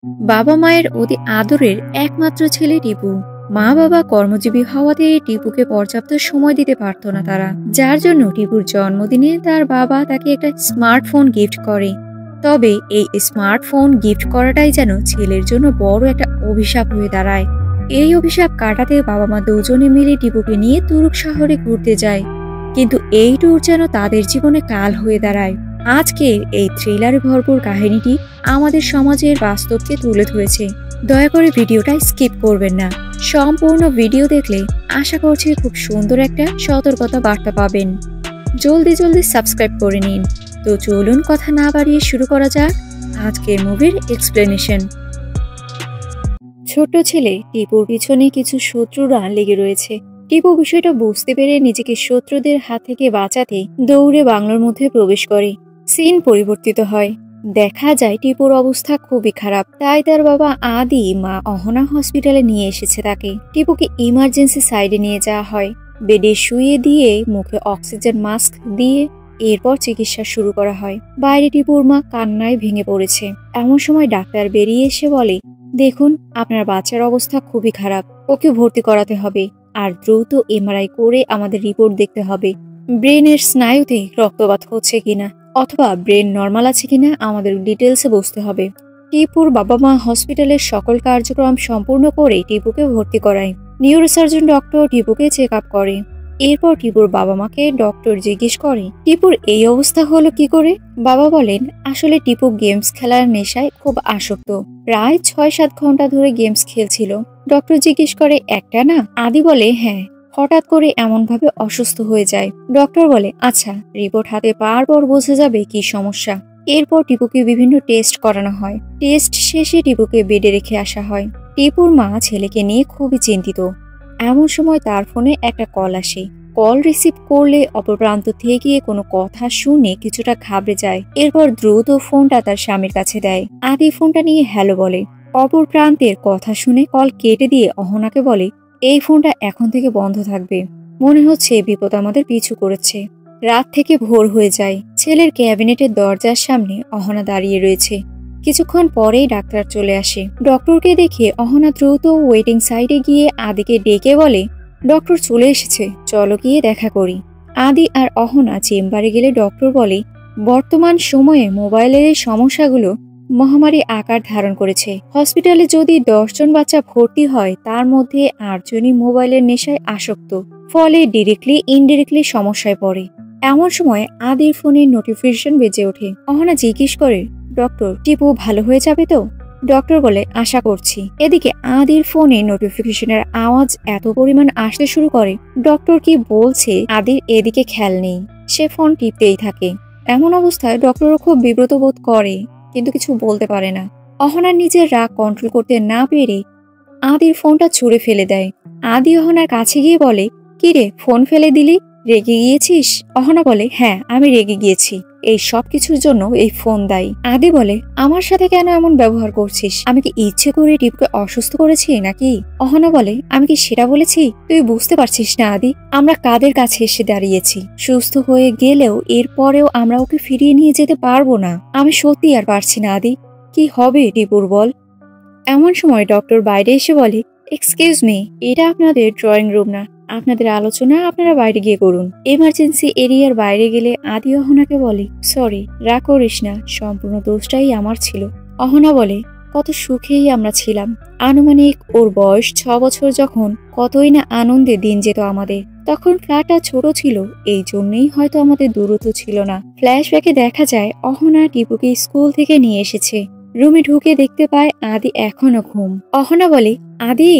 বাবা মায়ের অতি আদরের একমাত্র ছেলে টিপু। মা বাবা কর্মজীবী হওয়াতে টিপুকে পর্যাপ্ত সময় দিতে পারত না তারা, যার জন্য টিপুর জন্মদিনে তার বাবা তাকে একটা স্মার্টফোন গিফট করে। তবে এই স্মার্টফোন গিফট করাটাই যেন ছেলের জন্য বড় একটা অভিশাপ হয়ে দাঁড়ায়। এই অভিশাপ কাটাতে বাবা মা দুজনে মিলে টিপুকে নিয়ে তুরুক শহরে ঘুরতে যায়, কিন্তু এই ট্যুর যেন তাদের জীবনে কাল হয়ে দাঁড়ায়। আজকের এই থ্রিলারে ভরপুর কাহিনীটি আমাদের সমাজের বাস্তবকে তুলে ধরেছে। দয়া করে ভিডিওটা স্কিপ করবেন না, সম্পূর্ণ ভিডিও দেখলে আশা করছি খুব সুন্দর একটা সতর্কতা বার্তা পাবেন। জলদি জলদি সাবস্ক্রাইব করে নিন। তো চলুন কথা না বাড়িয়ে শুরু করা যাক আজকের মুভির এক্সপ্লেনেশন। ছোট ছেলে টিপুর পিছনে কিছু শত্রুরা লেগে রয়েছে। টিপু বিষয়টা বুঝতে পেরে নিজেকে শত্রুদের হাত থেকে বাঁচাতে দৌড়ে বাংলোর মধ্যে প্রবেশ করে। সিন পরিবর্তিত হয়, দেখা যায় টিপুর অবস্থা খুবই খারাপ, তাই তার বাবা আদি মা অহনা হসপিটালে নিয়ে এসেছে তাকে। টিপুকে ইমার্জেন্সি সাইডে নিয়ে যাওয়া হয়, বেডে শুয়ে দিয়ে মুখে অক্সিজেন মাস্ক দিয়ে এরপর চিকিৎসা শুরু করা হয়। বাইরে টিপুর মা কান্নায় ভেঙে পড়েছে। এমন সময় ডাক্তার বেরিয়ে এসে বলে, দেখুন আপনার বাচ্চার অবস্থা খুবই খারাপ, ওকে ভর্তি করাতে হবে, আর দ্রুত এমআরআই করে আমাদের রিপোর্ট দেখতে হবে। ব্রেনের স্নায়ুতে রক্তপাত হচ্ছে কিনা অথবা ব্রেন নর্মাল আছে কিনা আমাদের ডিটেলসে বুঝতে হবে। টিপুর বাবা মা হসপিটালের সকল কার্যক্রম সম্পূর্ণ করে টিপুকে ভর্তি করায়। নিউরোসার্জন ডক্টর টিপুকে চেক আপ করে। এরপর টিপুর বাবা মাকে ডক্টর জিজ্ঞেস করে, টিপুর এই অবস্থা হলো কি করে? বাবা বলেন, আসলে টিপু গেমস খেলার নেশায় খুব আসক্ত, প্রায় 6-7 ঘন্টা ধরে গেমস খেলছিল। ডক্টর জিজ্ঞেস করে, একটা না? আদি বলে, হ্যাঁ, হঠাৎ করে এমন ভাবে অসুস্থ হয়ে যায়। ডক্টর বলে, আচ্ছা, রিপোর্ট হাতে পাওয়ার পর বোঝা যাবে কি সমস্যা। এরপর টিপুকে বিভিন্ন টেস্ট করানো হয়। টেস্ট শেষে টিপুকে বেডে রেখে আসা হয়। টিপুর মা ছেলেকে নিয়ে খুবই চিন্তিত। এমন সময় তার ফোনে একটা কল আসে। কল রিসিভ করলে অপর প্রান্ত থেকে কোনো কথা শুনে কিছুটা ঘাবড়ে যায়। এরপর দ্রুত ফোনটা তার স্বামীর কাছে দেয়। আদি ফোনটা নিয়ে হ্যালো বলে। অপর প্রান্তের কথা শুনে কল কেটে দিয়ে অহনাকে বলে, এই ফোনটা এখন থেকে বন্ধ থাকবে, মনে হচ্ছে বিপদ আমাদের পিছু করেছে। রাত থেকে ভোর হয়ে যায়। ছেলের ক্যাবিনেটের দরজার সামনে অহনা দাঁড়িয়ে রয়েছে। কিছুক্ষণ পরেই ডাক্তার চলে আসে। ডক্টরকে দেখে অহনা দ্রুত ওয়েটিং সাইডে গিয়ে আদিকে ডেকে বলে, ডক্টর চলে এসেছে, চলো গিয়ে দেখা করি। আদি আর অহনা চেম্বারে গেলে ডক্টর বলে, বর্তমান সময়ে মোবাইলের এই সমস্যাগুলো মহামারী আকার ধারণ করেছে। হসপিটালে যদি 10 জন বাচ্চা ভর্তি হয়, তার মধ্যে 8 জনই মোবাইলের নেশায় আসক্ত, ফলে ডিরেক্টলি ইনডিরেক্টলি সমস্যায় পড়ে। এমন সময় আদির ফোনের নোটিফিকেশন বেজে ওঠে। অহনা জিজ্ঞেস করে, ডক্টর, টিপু ভালো হয়ে যাবে তো? ডক্টর বলে, আশা করছি। এদিকে আদির ফোনে নোটিফিকেশনের আওয়াজ এত পরিমাণ আসতে শুরু করে, ডক্টর কি বলছে আদির এদিকে খেয়াল নেই, সে ফোন টিপতেই থাকে। এমন অবস্থায় ডক্টরও খুব বিব্রত বোধ করে, কিন্তু কিছু বলতে পারে না। অহনার নিজের রাগ কন্ট্রোল করতে না পেরে আদির ফোনটা ছুঁড়ে ফেলে দেয়। আদি অহনার কাছে গিয়ে বলে, কি রে, ফোন ফেলে দিলি, রেগে গিয়েছিস? অহনা বলে, হ্যাঁ, আমি রেগে গিয়েছি, এই সব কিছুর জন্য এই ফোন দায়ী। আদি বলে, আমার সাথে কেন এমন ব্যবহার করছিস? আমি কি ইচ্ছে করে টিপকে অসুস্থ করেছি নাকি? অহনা বলে, আমি কি সেটা বলেছি? তুই বুঝতে পারছিস না আদি, আমরা কাদের কাছে এসে দাঁড়িয়েছি? সুস্থ হয়ে গেলেও এরপরেও আমরা ওকে ফিরিয়ে নিয়ে যেতে পারবো না। আমি সত্যি আর পারছি না আদি, কি হবে টিপুর বল? এমন সময় ডক্টর বাইরে এসে বলে, এক্সকিউজ মি, এটা আপনাদের ড্রয়িং রুম না, আপনাদের আলোচনা আপনারা বাইরে গিয়ে করুন। এমার্জেন্সি এরিয়ার বাইরে গেলে আদি অহনাকে বলে, সরি, রাগ করিস না, সম্পূর্ণ দোষটাই আমার ছিল। অহনা বলে, কত সুখেই আমরা ছিলাম। আনুমানিক ওর বয়স 6 বছর যখন, কতই না আনন্দে দিন যেত আমাদের। তখন ফ্ল্যাটটা ছোট ছিল, এই জন্যই হয়তো আমাদের দূরত্ব ছিল না। ফ্ল্যাশব্যাকে দেখা যায় অহনা টিপুকে স্কুল থেকে নিয়ে এসেছে। রুমে ঢুকে দেখতে পায় আদি এখনো ঘুম। অহনা বলে, আদি,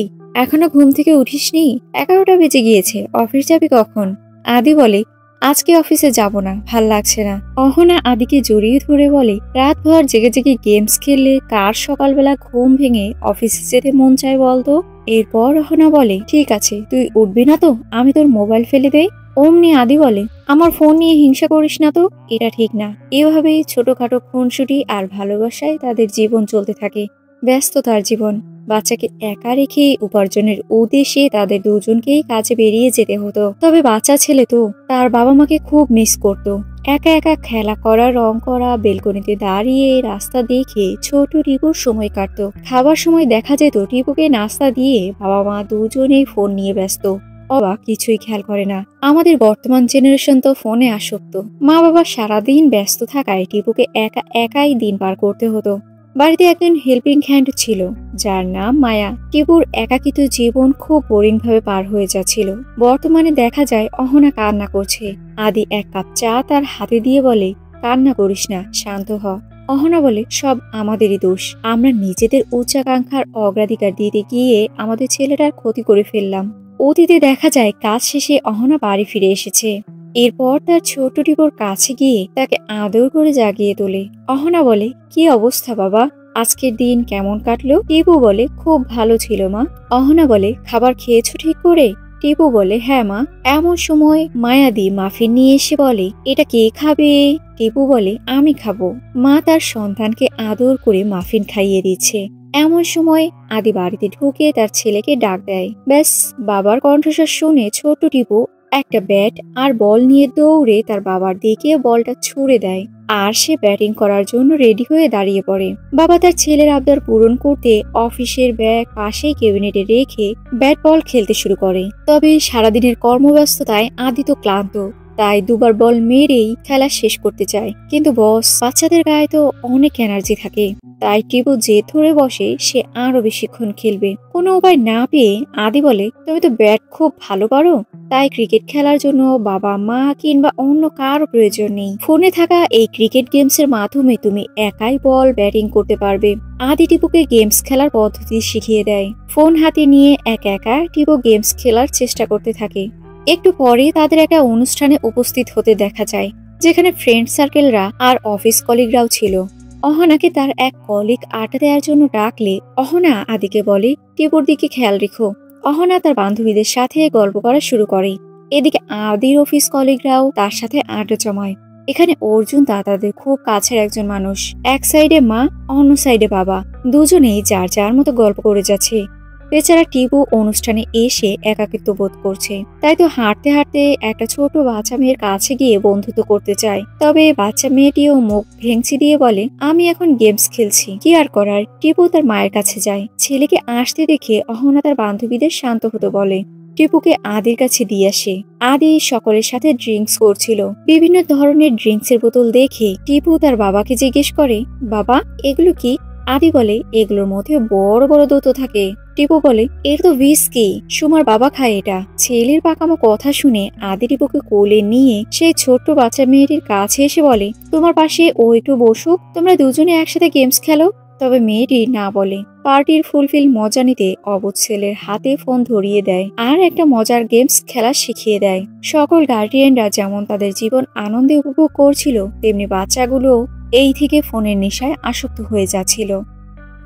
এখনো ঘুম থেকে উঠিসনি? 11টা বেজে গিয়েছে, অফিস যাবি কখন? আদি বলে, আজকে অফিসে যাব না, ভাল লাগছে না। অহনা আদিকে জড়িয়ে ধরে বলে, রাত ভর জেগে জেগে গেমস খেললে কার সকালবেলা ঘুম ভেঙে অফিসে যেতে মন চায় বলতো? এরপর অহনা বলে, ঠিক আছে, তুই উঠবি না তো আমি তোর মোবাইল ফেলে দেই। অমনি আদি বলে, আমার ফোন নিয়ে হিংসা করিস না তো, এটা ঠিক না। এভাবেই ছোটখাটো খুনসুটি আর ভালোবাসায় তাদের জীবন চলতে থাকে, ব্যস্ততার জীবন। বাচ্চাকে একা রেখে উপার্জনের উদ্দেশ্যে তাদের দুজনকেই কাজে বেরিয়ে যেতে হতো। তবে বাচ্চা ছেলে তো তার বাবা মাকে খুব মিস করত। একা একা খেলা করা, রং করা, বেলকনিতে দাঁড়িয়ে রাস্তা দেখে ছোট টিপুর সময় কাটতো। খাবার সময় দেখা যেত টিপুকে নাস্তা দিয়ে বাবা মা দুজনেই ফোন নিয়ে ব্যস্ত। অবাক কিছুই খেয়াল করে না। আমাদের বর্তমান জেনারেশন তো ফোনে আসক্ত। মা বাবা সারাদিন ব্যস্ত থাকায় টিপুকে একা একাই দিন পার করতে হতো। বাড়িতে একজন হেল্পিং হ্যান্ড ছিল যার নাম মায়া। টিপুর একাকিত্ব জীবন খুব বোরিং ভাবে পার হয়ে যাচ্ছিল। বর্তমানে দেখা যায় অহনা কান্না করছে। আদি এক কাপ চা তার হাতে দিয়ে বলে, কান্না করিস না, শান্ত হ। অহনা বলে, সব আমাদেরই দোষ। আমরা নিজেদের উচ্চাকাঙ্ক্ষার অগ্রাধিকার দিতে গিয়ে আমাদের ছেলেটার ক্ষতি করে ফেললাম। অতীতে দেখা যায় কাজ শেষে অহনা বাড়ি ফিরে এসেছে। এরপর তার ছোট টিপুর কাছে গিয়ে তাকে আদর করে জাগিয়ে তোলে। অহনা বলে, কি অবস্থা বাবা, আজকের দিন কেমন কাটলো? টিপু বলে, খুব ভালো ছিল মা। অহনা বলে, খাবার খেয়েছো ঠিক করে? টিপু বলে, হ্যাঁ মা। এমন সময় মায়াদি মাফিন নিয়ে এসে বলে, এটা কে খাবে? টিপু বলে, আমি খাবো। মা তার সন্তানকে আদর করে মাফিন খাইয়ে দিচ্ছে। এমন সময় আদি বাড়িতে ঢুকে তার ছেলেকে ডাক দেয়। ব্যাস, বাবার কণ্ঠস্বর শুনে ছোট টিপু একটা ব্যাট আর বল নিয়ে দৌড়ে তার বাবার দিকে বলটা ছুড়ে দেয়। আর সে ব্যাটিং করার জন্য রেডি হয়ে দাঁড়িয়ে পড়ে। বাবা তার ছেলের আবদার পূরণ করতে অফিসের ব্যাগ পাশেই ক্যাবিনেটে রেখে ব্যাট বল খেলতে শুরু করে। তবে সারাদিনের কর্মব্যস্ততায় আদি তো ক্লান্ত, তাই দুবার বল মেরেই খেলা শেষ করতে চায়। কিন্তু বস, বাচ্চাদের গায়ে তো অনেক এনার্জি থাকে, তাই টিপু জেদ ধরে বসে সে আরো বেশিক্ষণ খেলবে। কোনো উপায় না পেয়ে আদি বলে, তুমি তো ব্যাট খুব ভালো পারো, তাই ক্রিকেট খেলার জন্য বাবা মা কিংবা অন্য কারো প্রয়োজন নেই। ফোনে থাকা এই ক্রিকেট গেমস এর মাধ্যমে তুমি একাই বল ব্যাটিং করতে পারবে। আদি টিপুকে গেমস খেলার পদ্ধতি শিখিয়ে দেয়। ফোন হাতে নিয়ে একা একা টিপু গেমস খেলার চেষ্টা করতে থাকে। একটু পরে তাদের একটা অনুষ্ঠানে উপস্থিত হতে দেখা যায়, যেখানে ফ্রেন্ড সার্কেলরা আর অফিস কলিগরাও ছিল। অহনাকে তার এক কলিগ আড্ডা দেওয়ার জন্য ডাকলে অহনা আদিকে বলে, টিপুর দিকে খেয়াল রেখো। অহনা তার বান্ধবীদের সাথে গল্প করা শুরু করে। এদিকে আদির অফিস কলিগরাও তার সাথে আড্ডা জমায়। এখানে অর্জুন তাদের খুব কাছের একজন মানুষ। এক সাইডে মা, অন্য সাইডে বাবা, দুজনেই যার যার মতো গল্প করে যাচ্ছে। বেচারা টিপু অনুষ্ঠানে এসে একাকিত্ব বোধ করছে, তাই তো হাঁটতে হাঁটতে একটা ছোট বাচ্চা মেয়ের কাছে গিয়ে বন্ধুত্ব করতে চায়। তবে বাচ্চা মেয়েটিও মুখ ভেঙচি দিয়ে বলে, আমি এখন গেমস খেলছি, কি আর করার। টিপু তার মায়ের কাছে যায়। ছেলেকে আসতে দেখে অহনা তার বান্ধবীদের শান্ত হতে বলে। টিপুকে আদির কাছে দিয়ে আসে। আদি সকলের সাথে ড্রিঙ্কস করছিল। বিভিন্ন ধরনের ড্রিঙ্কস এর বোতল দেখে টিপু তার বাবাকে জিজ্ঞেস করে, বাবা এগুলো কি? আদি বলে, এগুলোর মধ্যে বড় বড় দৌত থাকে। টিপু বলে, এর তো হুইস্কি, সুমার বাবা খায় এটা। ছেলের পাকামো কথা শুনে আদি টিপুকে কোলে নিয়ে সেই ছোট্ট বাচ্চা মেয়েটির কাছে এসে বলে, তোমার পাশে ও একটু বসুক, তোমরা দুজনে একসাথে গেমস খেলো। তবে মেয়েটি না বলে। পার্টির ফুলফিল মজা নিতে অবুঝ ছেলের হাতে ফোন ধরিয়ে দেয় আর একটা মজার গেমস খেলা শিখিয়ে দেয়। সকল গার্ডিয়ানরা যেমন তাদের জীবন আনন্দে উপভোগ করছিল, তেমনি বাচ্চাগুলো এই থেকে ফোনের নেশায় আসক্ত হয়ে যাচ্ছিল।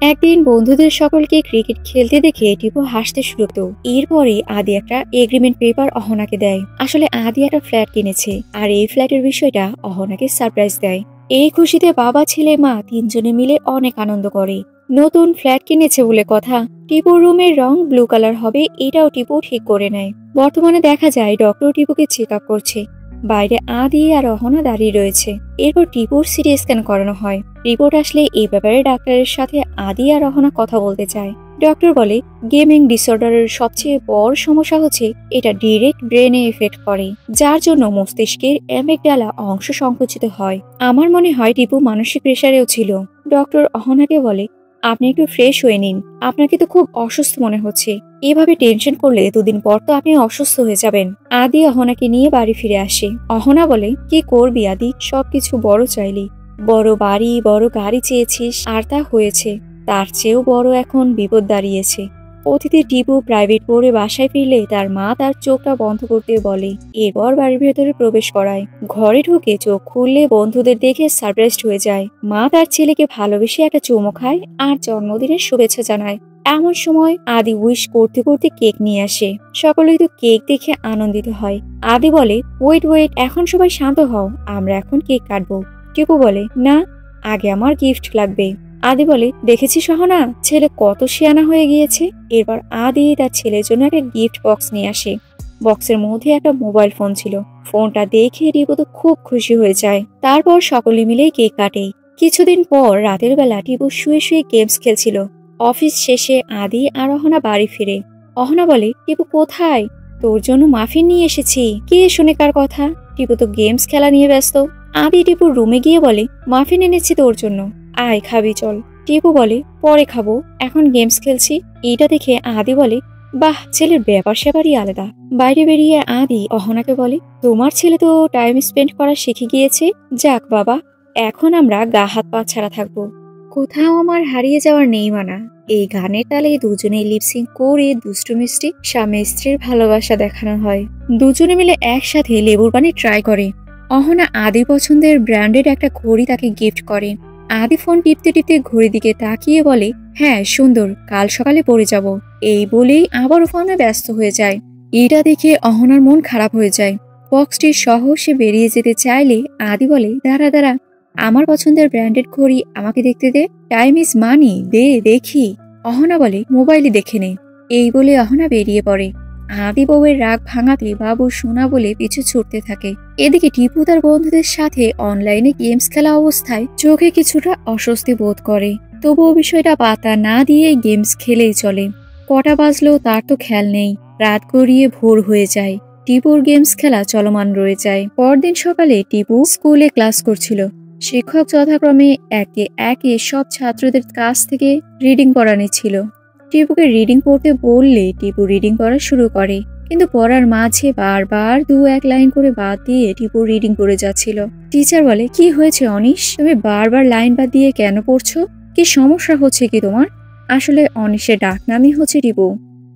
একদিন বন্ধুদের সকলকে ক্রিকেট খেলতে দেখে টিপু হাসতে শুরু করত। এরপরে আদি একটা এগ্রিমেন্ট পেপার অহনাকে দেয়। আসলে আদি একটা ফ্ল্যাট কিনেছে, আর এই ফ্ল্যাটের বিষয়টা অহনাকে সারপ্রাইজ দেয়। এই খুশিতে বাবা ছেলে মা তিনজনে মিলে অনেক আনন্দ করে। নতুন ফ্ল্যাট কিনেছে বলে কথা। টিপুর রুমের রং ব্লু কালার হবে, এটাও টিপু ঠিক করে নেয়। বর্তমানে দেখা যায় ডক্টর টিপুকে চেক আপ করছে। বাইরে আদি আর অহনা দাঁড়িয়ে রয়েছে। এরপর টিপুর সিটি স্ক্যান করানো হয়। রিপোর্ট আসলে এই ব্যাপারে ডাক্তারের সাথে আদি আর অহনা কথা বলতে চায়। ডক্টর বলে, গেমিং ডিসঅর্ডারের সবচেয়ে বড় সমস্যা হচ্ছে এটা ডিরেক্ট ব্রেনে এফেক্ট করে, যার জন্য মস্তিষ্কের অ্যামিগডালা অংশ সংকুচিত হয়। আমার মনে হয় টিপু মানসিক প্রেসারেও ছিল। ডক্টর অহনাকে বলে, আপনি একটু ফ্রেশ হয়ে নিন, আপনাকে তো খুব অসুস্থ মনে হচ্ছে। এভাবে টেনশন করলে দুদিন পর তো আপনি অসুস্থ হয়ে যাবেন। আদি অহনাকে নিয়ে বাড়ি ফিরে আসে। অহনা বলে, কি করবি আদি, সবকিছু বড় চাইলি, বড় বাড়ি বড় গাড়ি চেয়েছিস, আর তা হয়েছে। তার চেয়েও বড় এখন বিপদ দাঁড়িয়েছে। অতীতে টিপু প্রাইভেট পড়ে বাসায় ফিরলে তার মা তার চোখটা বন্ধ করতে বলে। এরপর বাড়ির ভেতরে প্রবেশ করায়। ঘরে ঢুকে চোখ খুললে বন্ধুদের দেখে সারপ্রাইজড হয়ে যায়। মা তার ছেলেকে ভালোবেসে একটা চুমো খায় আর জন্মদিনের শুভেচ্ছা জানায়। এমন সময় আদি উইশ করতে করতে কেক নিয়ে আসে। সকলেই তো কেক দেখে আনন্দিত হয়। আদি বলে, ওয়েট ওয়েট, এখন সবাই শান্ত হও, আমরা এখন কেক কাটবো। টিপু বলে, না, আগে আমার গিফট লাগবে। আদি বলে, দেখেছিস অহনা, ছেলে কত শিয়ানা হয়ে গিয়েছে। এরপর আদি তার ছেলের জন্য একটা গিফট বক্স নিয়ে আসে। বক্সের মধ্যে একটা মোবাইল ফোন ছিল। ফোনটা দেখে টিপু তো খুব খুশি হয়ে যায়। তারপর সকলে মিলেই কেক কাটে। কিছুদিন পর রাতের বেলা টিপু শুয়ে শুয়ে গেমস খেলছিল। অফিস শেষে আদি আর অহনা বাড়ি ফিরে। অহনা বলে, টিপু কোথায়? তোর জন্য মাফিন নিয়ে এসেছি। কে শুনে কার কথা? টিপু তো গেমস খেলা নিয়ে ব্যস্ত। আদি টিপুর রুমে গিয়ে বলে, মাফিন এনেছি তোর জন্য, আয় খাবি চল। টিপু বলে, পরে খাবো, এখন গেমস খেলছি। এইটা দেখে আদি বলে, বাহ, ছেলের ব্যাপার স্যাপারই আলাদা। বাইরে বেরিয়ে আদি অহনাকে বলে, তোমার ছেলে তো টাইম স্পেন্ড করা শিখে গিয়েছে। যাক বাবা, এখন আমরা গা হাত পা ছাড়া থাকবো। কোথাও আমার হারিয়ে যাওয়ার নেই মানা। এই গানের তালে দুজনেই লিপসিং করে দুষ্টু মিষ্টি স্বামী স্ত্রীর ভালোবাসা দেখানো হয়। দুজনে মিলে একসাথে লেবুর পানি ট্রাই করে। অহনা আদির পছন্দের ব্র্যান্ডেড একটা ঘড়ি তাকে গিফট করে। আদি ফোন টিপতে টিপতে ঘড়ির দিকে তাকিয়ে বলে, হ্যাঁ সুন্দর, কাল সকালে পরে যাব। এই বলেই আবারও ফোনে ব্যস্ত হয়ে যায়। এটা দেখে অহনার মন খারাপ হয়ে যায়। বক্সটি সহ সে বেরিয়ে যেতে চাইলে আদি বলে, দাঁড়া দাঁড়া, আমার পছন্দের ব্র্যান্ডেড ঘড়ি আমাকে দেখতে দে, টাইম ইজ মানি, দে দেখি। অহনা বলে, মোবাইলে দেখে নে। এই বলে অহনা বেরিয়ে পড়ে। আদি বউয়ের রাগ ভাঙাতে বাবু সোনা বলে পিছু ছুটতে থাকে। এদিকে টিপু তার বন্ধুদের সাথে অনলাইনে গেমস খেলা অবস্থায় চোখে কিছুটা অস্বস্তি বোধ করে। তবুও বিষয়টা পাতা না দিয়ে গেমস খেলেই চলে। কটা বাজলেও তার তো খেয়াল নেই। রাত গড়িয়ে ভোর হয়ে যায়। টিপুর গেমস খেলা চলমান রয়ে যায়। পরদিন সকালে টিপু স্কুলে ক্লাস করছিল। শিক্ষক যথাক্রমে একে একে সব ছাত্রদের কাছ থেকে রিডিং পড়া নিচ্ছিল। টিপুকে রিডিং পড়তে বললে টিপু রিডিং পড়া শুরু করে, কিন্তু পড়ার মাঝে বারবার দু এক লাইন করে বাদ দিয়ে টিপু রিডিং করে যাচ্ছিল। টিচার বলে, কি হয়েছে অনিশ, তুমি বারবার লাইন বাদ দিয়ে কেন পড়ছো? কি সমস্যা হচ্ছে কি তোমার? আসলে অনিশের ডাকনামই হচ্ছে টিপু।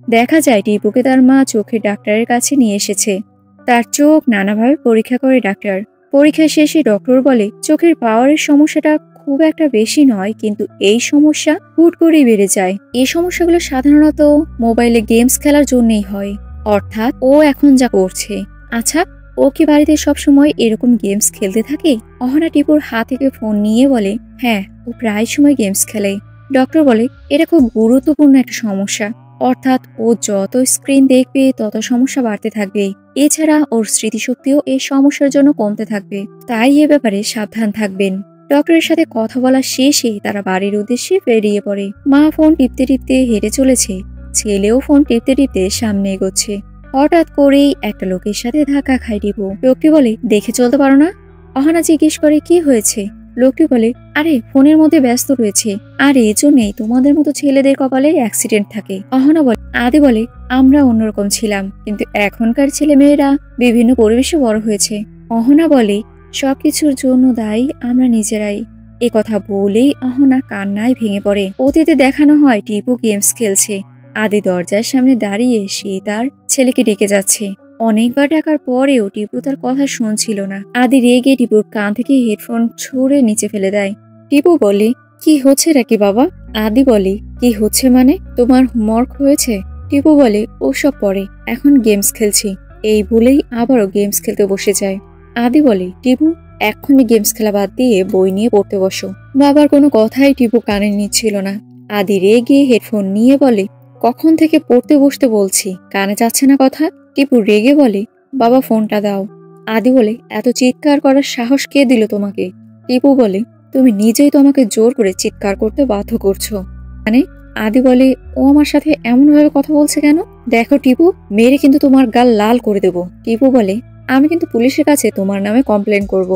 দেখা যায় টিপুকে তার মা চোখের ডাক্তারের কাছে নিয়ে এসেছে। তার চোখ নানাভাবে পরীক্ষা করে ডাক্তার। পরীক্ষা শেষে ডক্টর বলে, চোখের পাওয়ারের সমস্যাটা খুব একটা বেশি নয়, কিন্তু এই সমস্যা হুট করেই বেড়ে যায়। এই সমস্যাগুলো সাধারণত মোবাইলে গেমস খেলার জন্যই হয়, অর্থাৎ ও এখন যা করছে। আচ্ছা, ও কি বাড়িতে সবসময় এরকম গেমস খেলতে থাকে? অহনা টিপুর হাত থেকে ফোন নিয়ে বলে, হ্যাঁ, ও প্রায় সময় গেমস খেলে। ডক্টর বলে, এটা খুব গুরুত্বপূর্ণ একটা সমস্যা, অর্থাৎ ও যত স্ক্রিন দেখবে তত সমস্যা বাড়তে থাকবে। এছাড়া ওর স্মৃতিশক্তিও এই সমস্যার জন্য কমতে থাকবে, তাই এ ব্যাপারে সাবধান থাকবেন। ডক্টরের সাথে কথা বলা শেষে তারা বাড়ির উদ্দেশ্যে বেরিয়ে পড়ে। মা ফোন টিপতে টিপতে হেঁটে চলেছে, ছেলেও ফোন টিপতে টিপতে সামনে এগোচ্ছে। হঠাৎ করেই একটা লোকের সাথে ধাক্কা খায় টিপু। লোকটি বলে, দেখে চলতে পারো না? অহনা জিজ্ঞেস করে, কি হয়েছে? লোকটি বলে, আরে ফোনের মধ্যে ব্যস্ত রয়েছে, আর এজন্যই তোমাদের মতো ছেলেদের কপালে অ্যাক্সিডেন্ট থাকে। অহনা বলে, আদি বলে, আমরা অন্যরকম ছিলাম, কিন্তু এখনকার ছেলে মেয়েরা বিভিন্ন পরিবেশে বড় হয়েছে। অহনা বলে, সবকিছুর জন্য দায়ী আমরা নিজেরাই। এ কথা বলেই অহনা কান্নায় ভেঙে পড়ে। অতীতে দেখানো হয় টিপু গেমস খেলছে। আদি দরজার সামনে দাঁড়িয়ে সে তার ছেলেকে ডেকে যাচ্ছে। অনেকবার ডাকার পরেও টিপু তার কথা শুনছিল না। আদি রেগে টিপুর কান থেকে হেডফোন ছুঁড়ে নিচে ফেলে দেয়। টিপু বলে, কি হচ্ছে নাকি বাবা? আদি বলে, কি হচ্ছে মানে, তোমার হোমওয়ার্ক হয়েছে? টিপু বলে, ও সব পরে, এখন গেমস খেলছি। এই বলেই আবারও গেমস খেলতে বসে যায়। আদি বলে, টিপু, এক্ষুনি গেমস খেলা বাদ দিয়ে বই নিয়ে পড়তে বসো। বাবার কোনো কথাই টিপু কানে নিচ্ছিল না। আদি রেগে হেডফোন নিয়ে বলে, কখন থেকে পড়তে বসতে বলছি, কানে যাচ্ছে না কথা? টিপু রেগে বলে, বাবা ফোনটা দাও। আদি বলে, এত চিৎকার করার সাহস কে দিল তোমাকে? টিপু বলে, তুমি নিজেই তো আমাকে জোর করে চিৎকার করতে বাধ্য করছো। মানে? আদি বলে, ও আমার সাথে এমন ভাবে কথা বলছে কেন? দেখো টিপু, মেরে কিন্তু তোমার গাল লাল করে দেব। টিপু বলে, আমি কিন্তু পুলিশের কাছে তোমার নামে কমপ্লেন করব।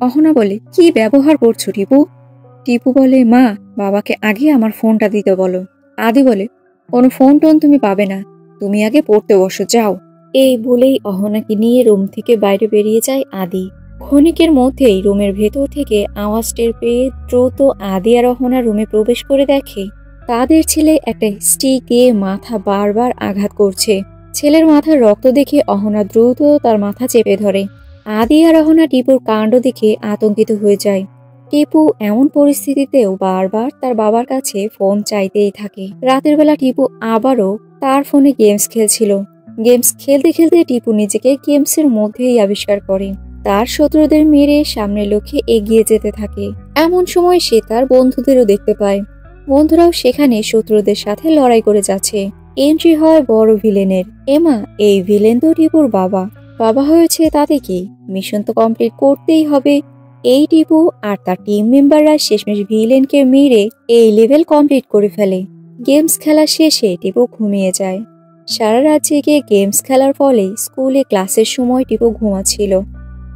অহনা বলে, কি ব্যবহার করছো টিপু? টিপু বলে, মা, বাবাকে আগে আমার ফোনটা দিতে বলো। আদি বলে, কোনো ফোন টোন তুমি পাবে না, তুমি আগে পড়তে বসো, যাও। এই বলেই অহনাকে নিয়ে রুম থেকে বাইরে বেরিয়ে যায় আদি। ক্ষণিকের মধ্যেই রুমের ভেতর থেকে আওয়াজ টের পেয়ে দ্রুত আদি আর অহনা রুমে প্রবেশ করে দেখে তাদের ছেলে একটা স্টিকে মাথা বারবার আঘাত করছে। ছেলের মাথার রক্ত দেখে অহনা দ্রুত তার মাথা চেপে ধরে। আদি আর অহনা টিপুর কাণ্ড দেখে আতঙ্কিত হয়ে যায়। টিপু এমন পরিস্থিতিতেও বারবার তার বাবার কাছে ফোন চাইতেই থাকে। রাতের বেলা টিপু আবারও তার ফোনে গেমস খেলছিল। গেমস খেলতে খেলতে টিপু নিজেকে গেমসের মধ্যেই আবিষ্কার করে। তার শত্রুদের মেরে সামনের লক্ষ্যে এগিয়ে যেতে থাকে। এমন সময় সে তার বন্ধুদেরও দেখতে পায়। বন্ধুরাও সেখানে শত্রুদের সাথে লড়াই করে যাচ্ছে। এন্ট্রি হয় বড় ভিলেনের। এমা, এই ভিলেন তো টিপুর বাবা। বাবা হয়েছে তাতে কি, মিশন তো কমপ্লিট করতেই হবে। এই টিপু আর তার টিম মেম্বাররা শেষমেশ ভিলেনকে মেরে এই লেভেল কমপ্লিট করে ফেলে। গেমস খেলা শেষে টিপু ঘুমিয়ে যায়। সারা রাত জেগে গেমস খেলার ফলে স্কুলে ক্লাসের সময় টিপু ঘুমাচ্ছিল।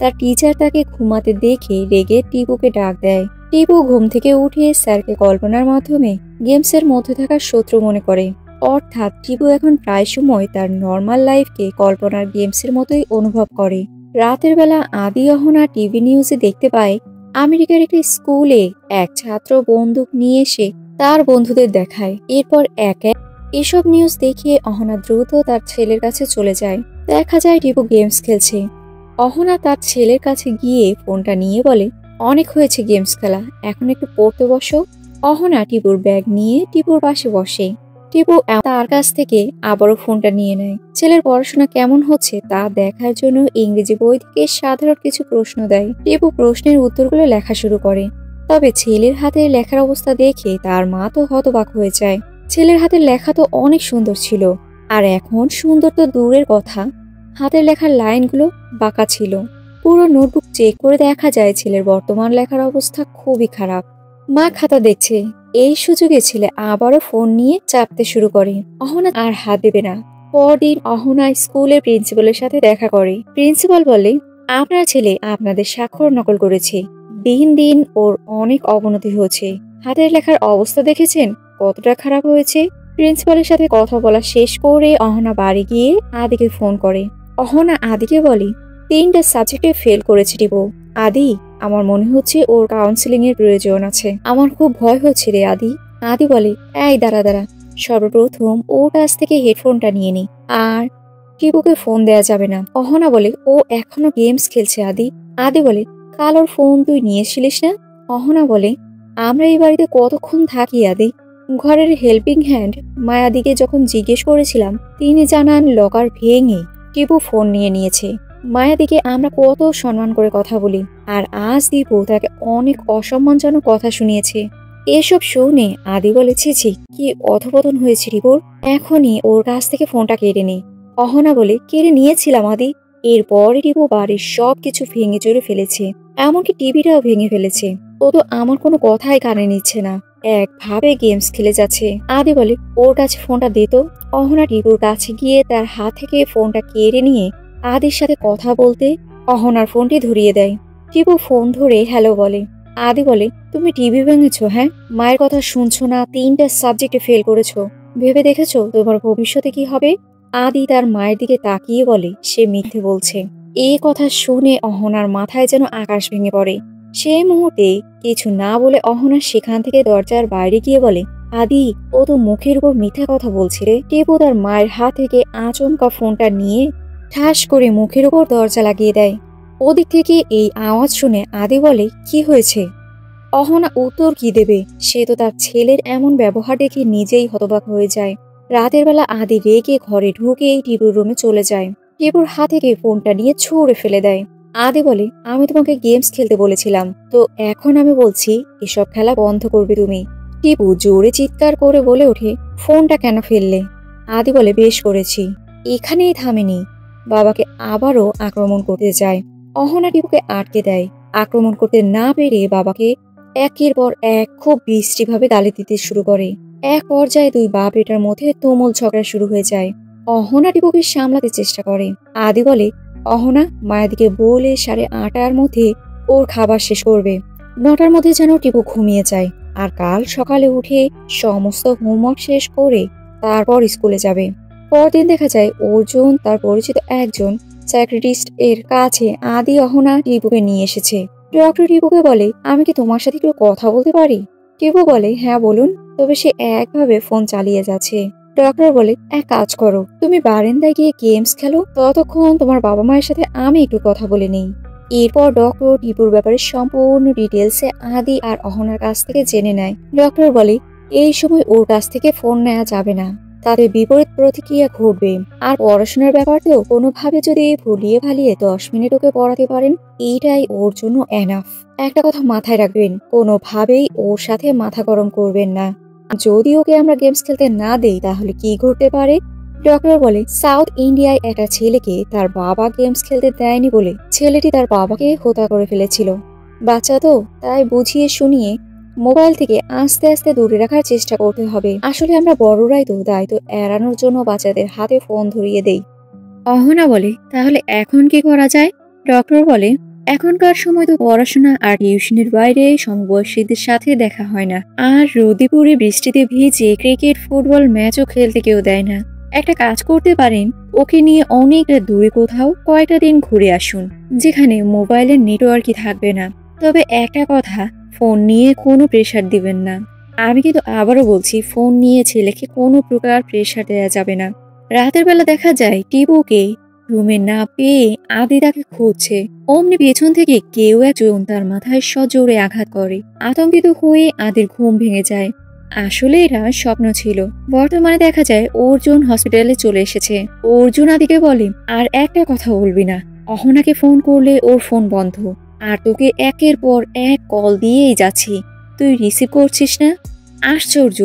তার টিচার তাকে ঘুমাতে দেখে রেগে টিপুকে ডাক দেয়। টিপু ঘুম থেকে উঠে স্যারকে কল্পনার মাধ্যমে গেমসের মধ্যে থাকা শত্রু মনে করে। অর্থাৎ টিপু এখন প্রায় সময় তার নর্মাল লাইফকে কল্পনার গেমসের মতোই অনুভব করে। রাতের বেলা আদি অহনা টিভি নিউজে দেখতে পায় আমেরিকার একটি স্কুলে এক ছাত্র বন্দুক নিয়ে এসে তার বন্ধুদের দেখায়। এরপর এক এক এসব নিউজ দেখে অহনা দ্রুত তার ছেলের কাছে চলে যায়। দেখা যায় টিপু গেমস খেলছে। অহনা তার ছেলের কাছে গিয়ে ফোনটা নিয়ে বলে, অনেক হয়েছে গেমস খেলা, এখন একটু পড়তে বসো। অহনা টিপুর ব্যাগ নিয়ে টিপুর পাশে বসে। টিপু তার কাছ থেকে আবারও ফোনটা নিয়ে নেয়। ছেলের পড়াশোনা কেমন হচ্ছে তা দেখার জন্য ইংরেজি বই থেকে সাধারণ কিছু প্রশ্ন দেয়। টিপু প্রশ্নের উত্তরগুলো লেখা শুরু করে। তবে ছেলের হাতের লেখার অবস্থা দেখে তার মা তো হতবাক হয়ে যায়। ছেলের হাতের লেখা তো অনেক সুন্দর ছিল, আর এখন সুন্দর তো দূরের কথা, হাতের লেখার লাইনগুলো বাঁকা ছিল। পুরো নোটবুক চেক করে দেখা যায় ছেলের বর্তমান লেখার অবস্থা খুবই খারাপ। মা খাতা দেখছে। এই সুযোগে ছেলে আবারও ফোন নিয়ে চাপতে শুরু করে। অহনা আর হাত দেবে না। পরদিন অহনা স্কুলের প্রিন্সিপালের সাথে দেখা করে। প্রিন্সিপাল বলে, আপনার ছেলে আপনাদের স্বাক্ষর নকল করেছে। দিন দিন ওর অনেক অবনতি হচ্ছে। হাতের লেখার অবস্থা দেখেছেন কতটা খারাপ হয়েছে। প্রিন্সিপালের সাথে কথা বলা শেষ করে অহনা বাড়ি গিয়ে আদিকে ফোন করে। অহনা আদিকে বলে, 3টা সাবজেক্টে ফেল করেছে টিপু। আদি, আমার মনে হচ্ছে ওর কাউন্সিলিং এর প্রয়োজন আছে। আমার খুব ভয় হচ্ছে রে আদি। আদি বলে, এই দাঁড়া দাঁড়া, সর্বপ্রথম ওর কাছ থেকে হেডফোনটা নিয়ে নি, আর টিপুকে ফোন দেয়া যাবে না। অহনা বলে, ও এখনো গেমস খেলছে আদি। আদি বলে, কাল ওর ফোন তুই নিয়েছিলিস না? অহনা বলে, আমরা এই বাড়িতে কতক্ষণ থাকি আদি? ঘরের হেল্পিং হ্যান্ড মায়াদিকে যখন জিজ্ঞেস করেছিলাম, তিনি জানান লকার ভেঙে টিপু ফোন নিয়ে নিয়েছে। মায়াদিকে আমরা কত সম্মান করে কথা বলি, আর আজ দীপু তাকে অনেক অসম্মানজনক কথা শুনিয়েছে। এসব শুনে আদি বলেছি, কি অধপতন হয়েছে টিপুর, এখনই ওর কাছ থেকে ফোনটা কেড়ে নে। অহনা বলে, কেড়ে নিয়েছিলাম আদি। এরপরে টিপু বাড়ির সবকিছু ভেঙে চুরে ফেলেছে, এমনকি টিভিটাও ভেঙে ফেলেছে। ও তো আমার কোনো কথাই কানে নিচ্ছে না, একভাবে গেমস খেলে যাচ্ছে। আদি বলে, ওর কাছে ফোনটা দে তো। অহনা টিপুর কাছে গিয়ে তার হাত থেকে ফোনটা কেড়ে নিয়ে আদির সাথে কথা বলতে অহনার ফোনটি ধরিয়ে দেয়। টিপু ফোন ধরে হ্যালো বলে। আদি বলে, তুমি টিভি ভেঙেছো? হ্যাঁ, মায়ের কথা শুনছো না, 3টা সাবজেক্টে ফেল করেছো, ভেবে দেখেছো তোমার ভবিষ্যতে কি হবে? আদি তার মায়ের দিকে তাকিয়ে বলে সে মিথ্যে বলছে। এই কথা শুনে অহনার মাথায় যেন আকাশ ভেঙে পড়ে। সেই মুহূর্তে কিছু না বলে অহনা সেখান থেকে দরজার বাইরে গিয়ে বলে, আদি, ও তো মুখের উপর মিথ্যা কথা বলছে রে। টিপু তার মায়ের হাত থেকে আচমকা ফোনটা নিয়ে ঠাস করে মুখের উপর দরজা লাগিয়ে দেয়। ওদিক থেকে এই আওয়াজ শুনে আদি বলে, কি হয়েছে? অহনা উত্তর কি দেবে, সে তো তার ছেলের এমন ব্যবহার দেখে নিজেই হতবাক হয়ে যায়। রাতের বেলা আদি রেগে ঘরে ঢুকে টিপুর রুমে চলে যায়। টিপুর হাত থেকে ফোনটা নিয়ে ছুঁড়ে ফেলে দেয়। আদি বলে, আমি তোমাকে গেমস খেলতে বলেছিলাম, তো এখন আমি বলছি এসব খেলা বন্ধ করবে তুমি। টিপু জোরে চিৎকার করে বলে ওঠে, ফোনটা কেন ফেললে? আদি বলে, বেশ করেছি। এখানেই থামেনি, বাবাকে আবারও আক্রমণ করতে যায়। অহনা টিপুকে আটকে দেয়। আক্রমণ করতে না পেরে বাবাকে একের পর এক খুব বিশ্রীভাবে গালি দিতে শুরু করে। এক পর্যায়ে দুই বাপ বেটার মধ্যে তুমুল ঝগড়া শুরু হয়ে যায়। অহনা টিপুকে সামলাতে চেষ্টা করে। আদি বলে, অহনা, মায়াদিকে বলে 8:30টার মধ্যে ওর খাবার শেষ করবে। 9টার মধ্যে যেন টিপু ঘুমিয়ে যায়, আর কাল সকালে উঠে সমস্ত হোমওয়ার্ক শেষ করে তারপর স্কুলে যাবে। পরদিন দেখা যায় অর্জুন তার পরিচিত একজন সাইকিয়াট্রিস্ট এর কাছে আদি অহনা টিপুকে নিয়ে এসেছে। ডক্টর টিপুকে বলে, আমি কি তোমার সাথে একটু কথা বলতে পারি? টিপু বলে, হ্যাঁ বলুন। তবে সে একভাবে ফোন চালিয়ে যাচ্ছে। ডক্টর বলে, এক কাজ করো, তুমি বারান্দায় গিয়ে গেমস খেলো, ততক্ষণ তোমার বাবা মায়ের সাথে আমি একটু কথা বলে নেই। এরপর ডক্টর টিপুর ব্যাপারে সম্পূর্ণ ডিটেলসে আদি আর অহনার কাছ থেকে জেনে নেয়। ডক্টর বলে, এই সময় ওর কাছ থেকে ফোন নেওয়া যাবে না। তাতে বিপরীত প্রতিক্রিয়া ঘটবে। আর পড়াশোনার ব্যাপারতেও কোনোভাবে যদি ভুলিয়ে ভালিয়ে 10 মিনিট ওকে পড়াতে পারেন, এইটাই ওর জন্য এনাফ। একটা কথা মাথায় রাখবেন, কোনোভাবেই ওর সাথে মাথা গরম করবেন না। যদি ওকে আমরা গেমস খেলতে না দেই তাহলে কি ঘটতে পারে? ডক্টর বলে, সাউথ ইন্ডিয়ায় একটা ছেলেকে তার বাবা গেমস খেলতে দেয়নি বলে ছেলেটি তার বাবাকে হত্যা করে ফেলেছিল। বাচ্চা তো, তাই বুঝিয়ে শুনিয়ে মোবাইল থেকে আস্তে আস্তে দূরে রাখার চেষ্টা করতে হবে। আসলে আমরা বড়রাই তো দায়িত্ব এড়ানোর জন্য বাচ্চাদের হাতে ফোন ধরিয়ে দেই। অহনা বলে, তাহলে এখন কি করা যায়? ডক্টর বলে, এখনকার সময় তো পড়াশোনা আর টিউশনের বাইরে সমবয়সীদের সাথে দেখা হয় না, আর রোদে পুড়ে বৃষ্টিতে ভিজে ক্রিকেট ফুটবল ম্যাচও খেলতে কেউ দেয় না। একটা কাজ করতে পারেন, ওকে নিয়ে অনেকটা দূরে কোথাও কয়েকটা দিন ঘুরে আসুন, যেখানে মোবাইলের নেটওয়ার্কই থাকবে না। তবে একটা কথা, ফোন নিয়ে কোনো প্রেশার দিবেন না। আমি কিন্তু আবারও বলছি, ফোন নিয়ে ছেলেকে কোনো প্রকার প্রেশার দেওয়া যাবে না। রাতের বেলা দেখা যায় টিপুকে রুমে না পেয়ে আদি তাকে খুঁজছে। অমনি পেছন থেকে কেউ একজন তার মাথায় সজোরে আঘাত করে। আতঙ্কিত হয়ে আদির ঘুম ভেঙে যায়। আসলে এটা স্বপ্ন ছিল। বর্তমানে দেখা যায় অর্জুন হসপিটালে চলে এসেছে। অর্জুন আদিকে বলে, আর একটা কথা বলবি না, অহনাকে ফোন করলে ওর ফোন বন্ধ, আর তোকে একের পর এক কল দিয়েই যাচ্ছি, তুই রিসিভ করছিস না। আশ্চর্য,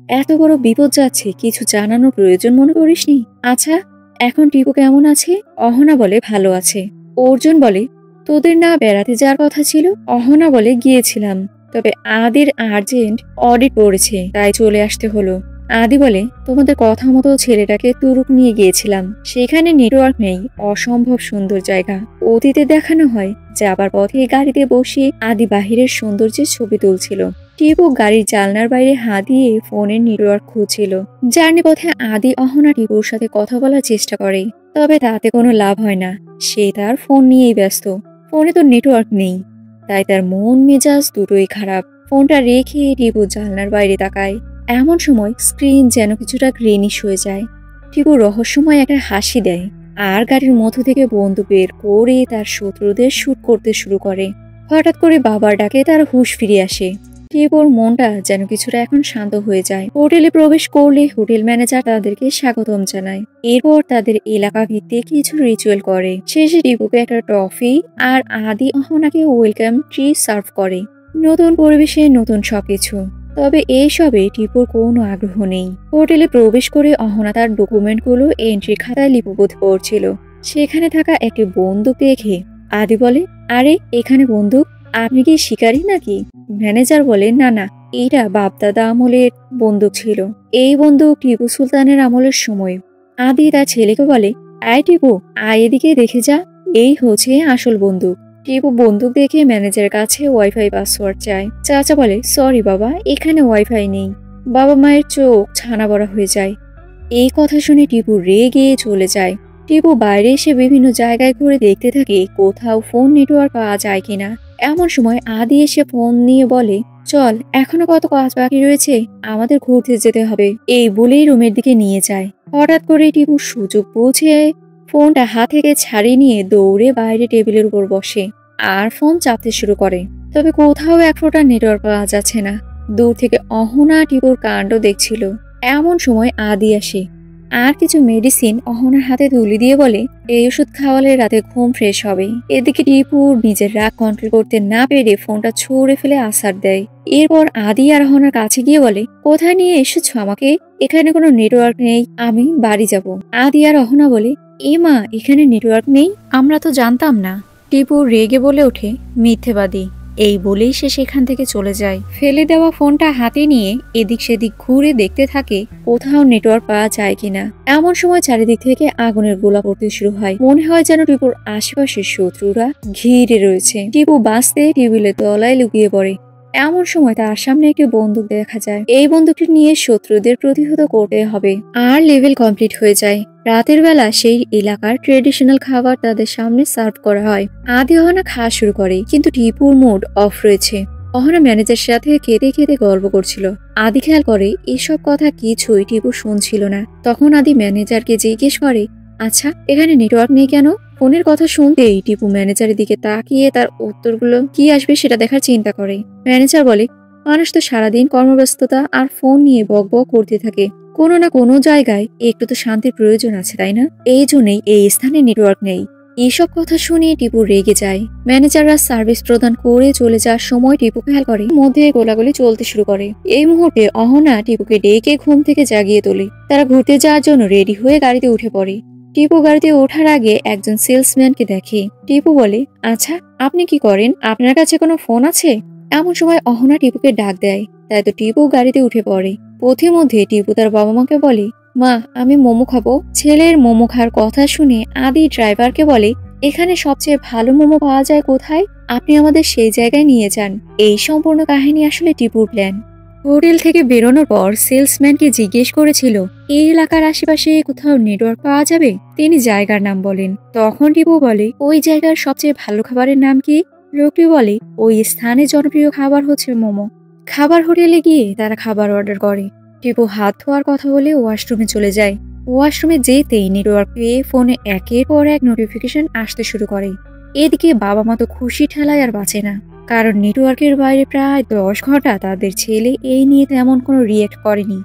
এত বড় বিপদ যাচ্ছে, কিছু জানানোর প্রয়োজন মনে করিসনি? আচ্ছা, এখন টিপু কেমন আছে? অহনা বলে, ভালো আছে। অর্জুন বলে, তোদের না বেড়াতে যাওয়ার কথা ছিল? অহনা বলে, গিয়েছিলাম, তবে আদির আর্জেন্ট অডিট পড়েছে, তাই চলে আসতে হলো। আদি বলে, তোমাদের কথা মতো ছেলেটাকে তুরুক নিয়ে গিয়েছিলাম, সেখানে নেটওয়ার্ক নেই, অসম্ভব সুন্দর জায়গা। অতীতে দেখানো হয় যাবার পথে গাড়িতে বসে আদি বাহিরের সৌন্দর্যের ছবি তুলছিল। টিপু গাড়ির জানলার বাইরে হাত দিয়ে ফোনের নেটওয়ার্ক খুঁজছিল। জার্নি পথে আদি অহনা টিপুর সাথে কথা বলার চেষ্টা করে, তবে তাতে কোনো লাভ হয় না। সে তার ফোন নিয়েই ব্যস্ত। ফোনে তো নেটওয়ার্ক নেই, তাই তার মন মেজাজ দুটোই খারাপ। ফোনটা রেখে টিপু জানলার বাইরে তাকায়। এমন সময় স্ক্রিন যেন কিছুটা গ্রিনিশ হয়ে যায়। টিপু রহস্যময় একটা হাসি দেয়, আর গাড়ির মধ্য থেকে বন্দুক বের করে তার শত্রুদের শুট করতে শুরু করে। হঠাৎ করে বাবার ডাকে তার হুঁশ ফিরে আসে। টিপুর মনটা যেন কিছুটা এখন শান্ত হয়ে যায়। হোটেলে প্রবেশ করলে হোটেল ম্যানেজার তাদেরকে স্বাগতম জানায়। এরপর তাদের এলাকা ভিত্তিক কিছু রিচুয়াল করে। শেষে টিপুকে একটা ট্রফি আর আদি অহনাকে ওয়েলকাম ট্রি সার্ভ করে। নতুন পরিবেশে নতুন সবকিছু, তবে এইসবে টিপুর কোনো আগ্রহ নেই। হোটেলে প্রবেশ করে অহনা তার ডকুমেন্টগুলো এন্ট্রি খাতায় লিপিবদ্ধ করছিল। সেখানে থাকা একটি বন্দুক দেখে আদি বলে, আরে এখানে বন্দুক, আপনি কি শিকারী নাকি? ম্যানেজার বলে, না না, এইটা বাপদাদা আমলের বন্দুক ছিল, এই বন্দুক টিপু সুলতানের আমলের সময়। আদি তার ছেলেকে বলে, আয় টিপু, আয় এদিকে দেখে যা, এই হচ্ছে আসল বন্দুক। টিপু বন্দুক দেখে ম্যানেজারের কাছে ওয়াইফাই পাসওয়ার্ড চায়। চাচা বলে, সরি বাবা, এখানে ওয়াইফাই নেই। বাবা মায়ের চোখ ছানা বড়া হয়ে যায়। এই কথা শুনে টিপু রেগে চলে যায়। টিপু বাইরে এসে বিভিন্ন জায়গায় ঘুরে দেখতে থাকে কোথাও ফোন নেটওয়ার্ক পাওয়া যায় কিনা। এমন সময় আদি এসে ফোন নিয়ে বলে, চল, এখনো কত কাজ বাকি রয়েছে, আমাদের ঘুরতে যেতে হবে। এই বলেই রুমের দিকে নিয়ে যায়। হঠাৎ করে টিপু সুযোগ বুঝে ফোনটা হাত থেকে ছাড়িয়ে নিয়ে দৌড়ে বাইরে টেবিলের উপর বসে আর ফোন চাপতে শুরু করে। তবে কোথাও এক ফোঁটা নেটওয়ার্ক পাওয়া যাচ্ছে না। দূর থেকে অহনা টিপুর কাণ্ড দেখছিল। এমন সময় আদি আসে আর কিছু মেডিসিন অহনার হাতে তুলে দিয়ে বলে, এই ওষুধ খাওয়ালে রাতে ঘুম ফ্রেশ হবে। এদিকে টিপু নিজের রাগ কন্ট্রোল করতে না পেরে ফোনটা ছুঁড়ে ফেলে আছাড় দেয়। এরপর আদি আর অহনার কাছে গিয়ে বলে, কোথায় নিয়ে এসেছো আমাকে? এখানে কোনো নেটওয়ার্ক নেই, আমি বাড়ি যাব। আদি আর অহনা বলে, এ মা, এখানে নেটওয়ার্ক নেই, আমরা তো জানতাম না। টিপু রেগে বলে ওঠে, মিথ্যেবাদী। এই বলেই সে সেখান থেকে চলে যায়। ফেলে দেওয়া ফোনটা হাতে নিয়ে এদিক সেদিক ঘুরে দেখতে থাকে কোথাও নেটওয়ার্ক পাওয়া যায় কিনা। এমন সময় চারিদিক থেকে আগুনের গোলা পড়তে শুরু হয়। মনে হয় যেন টিপুর আশেপাশের শত্রুরা ঘিরে রয়েছে। টিপু বাঁচতে টেবিলের তলায় লুকিয়ে পড়ে। এমন সময় তার সামনে একটি বন্দুক দেখা যায়। এই বন্দুকটি নিয়ে শত্রুদের প্রতিহত করতে হবে। আর লেভেল কমপ্লিট হয়ে যায়। রাতের বেলা সেই এলাকার ট্রেডিশনাল খাবার তাদের সামনে সার্ভ করা হয়। আদি অহনা খাওয়া শুরু করে, কিন্তু টিপুর মুড অফ রয়েছে। অহনা ম্যানেজারের সাথে খেতে খেতে গল্প করছিল। আদি খেয়াল করে এসব কথা কিছুই টিপু শুনছিল না। তখন আদি ম্যানেজারকে জিজ্ঞেস করে, আচ্ছা, এখানে নেটওয়ার্ক নেই কেন? ফোনের কথা শুনতেই টিপু ম্যানেজারের দিকে তাকিয়ে তার উত্তরগুলো কি আসবে সেটা দেখার চিন্তা করে। ম্যানেজার বলে, মানুষ তো সারাদিন কর্মব্যস্ততা আর ফোন নিয়ে বকবক করতে থাকে, কোনো না কোনো জায়গায় একটু তো শান্তির প্রয়োজন আছে, তাই না? এই জন্যই এই স্থানে নেটওয়ার্ক নেই। এইসব কথা শুনে টিপু রেগে যায়। ম্যানেজাররা সার্ভিস প্রদান করে চলে যাওয়ার সময় টিপু খেয়াল করে মধ্যে গোলাগুলি চলতে শুরু করে। এই মুহূর্তে অহনা টিপুকে ডেকে ঘুম থেকে জাগিয়ে তোলে। তারা ঘুরতে যাওয়ার জন্য রেডি হয়ে গাড়িতে উঠে পড়ে। টিপু গাড়িতে ওঠার আগে একজন সেলসম্যানকে দেখে। টিপু বলে, আচ্ছা আপনি কি করেন? আপনার কাছে কোনো ফোন আছে? এমন সময় অহনা টিপুকে ডাক দেয়। তাই তো টিপু গাড়িতে উঠে পড়ে। পথিমধ্যে টিপু তার বাবা মাকে বলে, মা আমি মোমো খাবো। ছেলের মোমো খাওয়ার কথা শুনে আদি ড্রাইভারকে বলে, এখানে সবচেয়ে ভালো মোমো পাওয়া যায় কোথায়? আপনি আমাদের সেই জায়গায় নিয়ে যান। এই সম্পূর্ণ কাহিনী আসলে টিপুর প্ল্যান। হোটেল থেকে বেরোনোর পর সেলসম্যানকে জিজ্ঞেস করেছিল এই এলাকার আশেপাশে কোথাও নেটওয়ার্ক পাওয়া যাবে। তিনি জায়গার নাম বলেন। তখন টিপু বলে, ওই জায়গার সবচেয়ে ভালো খাবারের নাম কি? লোকটি বলে, ওই স্থানে জনপ্রিয় খাবার হচ্ছে মোমো। খাবার হোটেলে গিয়ে তারা খাবার অর্ডার করে। টিপু হাত ধোয়ার কথা বলে ওয়াশরুমে চলে যায়। ওয়াশরুমে যেতেই নেটওয়ার্ক পেয়ে ফোনে একের পর এক নোটিফিকেশন আসতে শুরু করে। এদিকে বাবা মা তো খুশি ঠেলায় আর বাঁচে না, কারণ নেটওয়ার্কের বাইরে প্রায় 10 ঘন্টা তাদের ছেলে এই নিয়ে তেমন কোনো রিয়েক্ট করেনি।